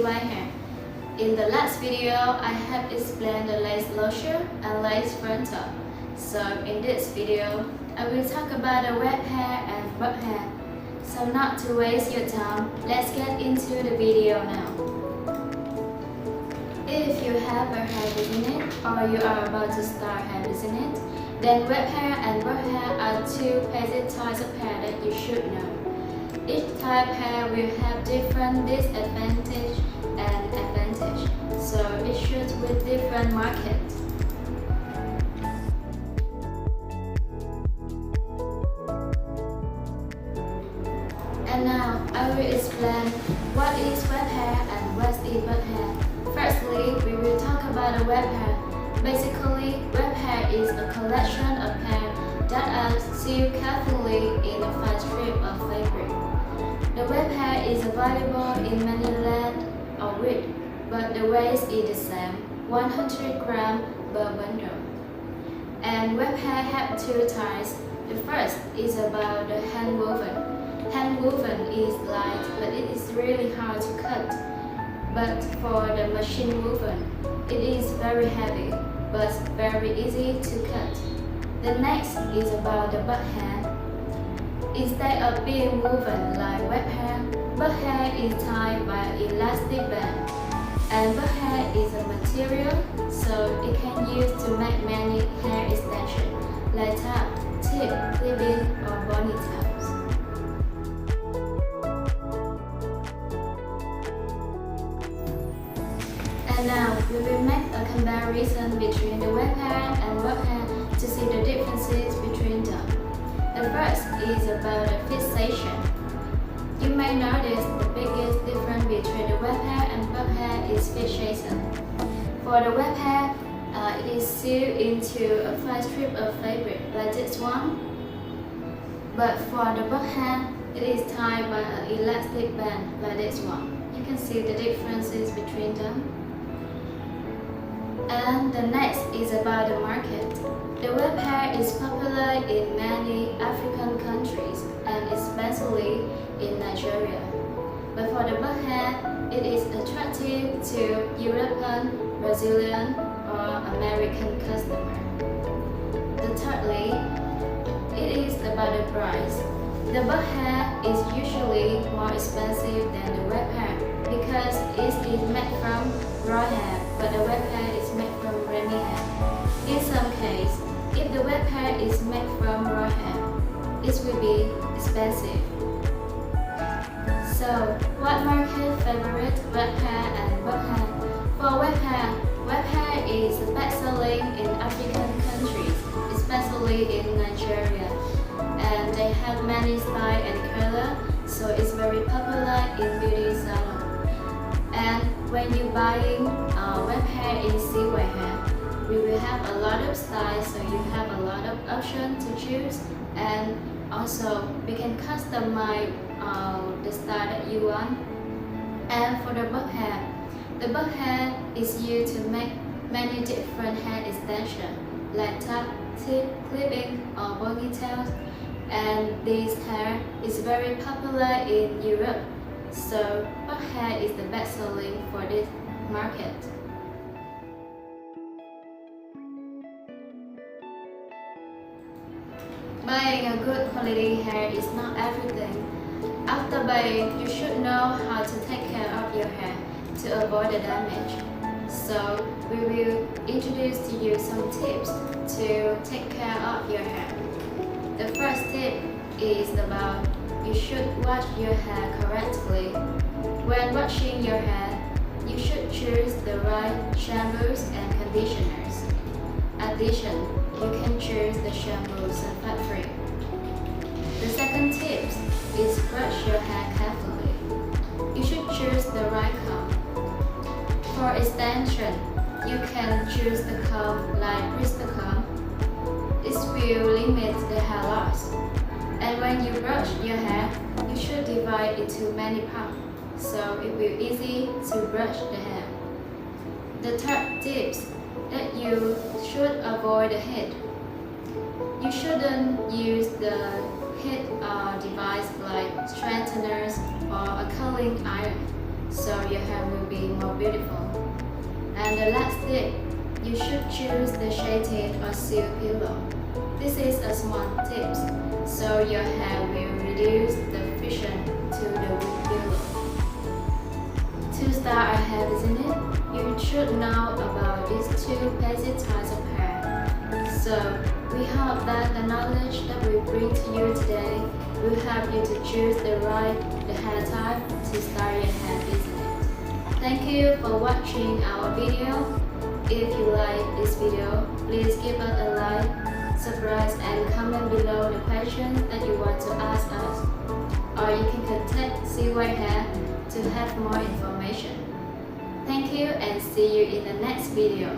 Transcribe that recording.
Cyhair. In the last video, I have explained the lace closure and lace frontal. So in this video, I will talk about the weft hair and bob hair. So not to waste your time, let's get into the video now. If you have a hair business or you are about to start hair business, then weft hair and bob hair are two basic types of hair that you should know. Each type of hair will have different disadvantage and advantage, so it suits with different markets. And now I will explain what is weft hair and what is bob hair. Firstly, we will talk about the weft hair. Basically, weft hair is a collection of hair that are sealed carefully in a fine strip of fabric. The weft hair is available in many lengths or width, but the weight is the same, 100 grams per bundle. And weft hair have two types. The first is about the hand woven. Hand woven is light, but it is really hard to cut. But for the machine woven, it is very heavy, but very easy to cut. The next is about the bob hair. Instead of being woven like weft hair, bob hair is tied by an elastic band. And bob hair is a material, so it can be used to make many hair extensions like tap, tip, clip-in, or ponytails. And now we will make a comparison between the weft hair and bob hair to see the differences between them. The first is about the fixation. You may notice the biggest difference between the weft hair and bob hair is fixation. For the weft hair, it is sealed into a fine strip of fabric like this one. But for the bob hair, it is tied by an elastic band like this one. You can see the differences between them. And the next is about the market. The weft hair is popular in many African countries and especially in Nigeria. But for the bob hair, it is attractive to European, Brazilian, or American customers. Thirdly, it is about the price. The bob hair is usually more expensive than the weft hair because it is made from raw hair, but the weft hair is made from creamy hair. In some cases, if the weft hair is made from raw hair, it will be expensive. So, what market favorite weft hair and bob hair? For weft hair is best-selling in African countries, especially in Nigeria, and they have many styles and colors, so it's very popular in beauty salons. And when you're buying weft hair in Cyhair, we will have a lot of styles, so you have a lot of options to choose, and also we can customize the style that you want. And for the bob hair is used to make many different hair extensions like tap, tip, clip-in, or ponytails. And this hair is very popular in Europe, so bob hair is the best selling for this market. Buying a good quality hair is not everything. After buying, you should know how to take care of your hair to avoid the damage. So we will introduce to you some tips to take care of your hair. The first tip is about you should wash your hair correctly. When washing your hair, you should choose the right shampoos and conditioners. In addition, you can choose the shampoos and fat-free. The second tip is brush your hair carefully. You should choose the right comb. For extension, you can choose the comb like bristol comb. This will limit the hair loss. And when you brush your hair, you should divide it into many parts, so it will be easy to brush the hair. The third tip that you should avoid the heat. You shouldn't use the heat device like straighteners or a curling iron, so your hair will be more beautiful. And the last tip, you should choose the shaded or silk pillow. This is a small tip, so your hair will reduce the friction to the wood pillow. To start a hair business, you should know about these two basic types of hair. So, we hope that the knowledge that we bring to you today will help you to choose the hair type to start your hair business. Thank you for watching our video. If you like this video, please give us a like, subscribe and comment below the questions that you want to ask us. Or you can contact Cyhair to have more information. Thank you and see you in the next video.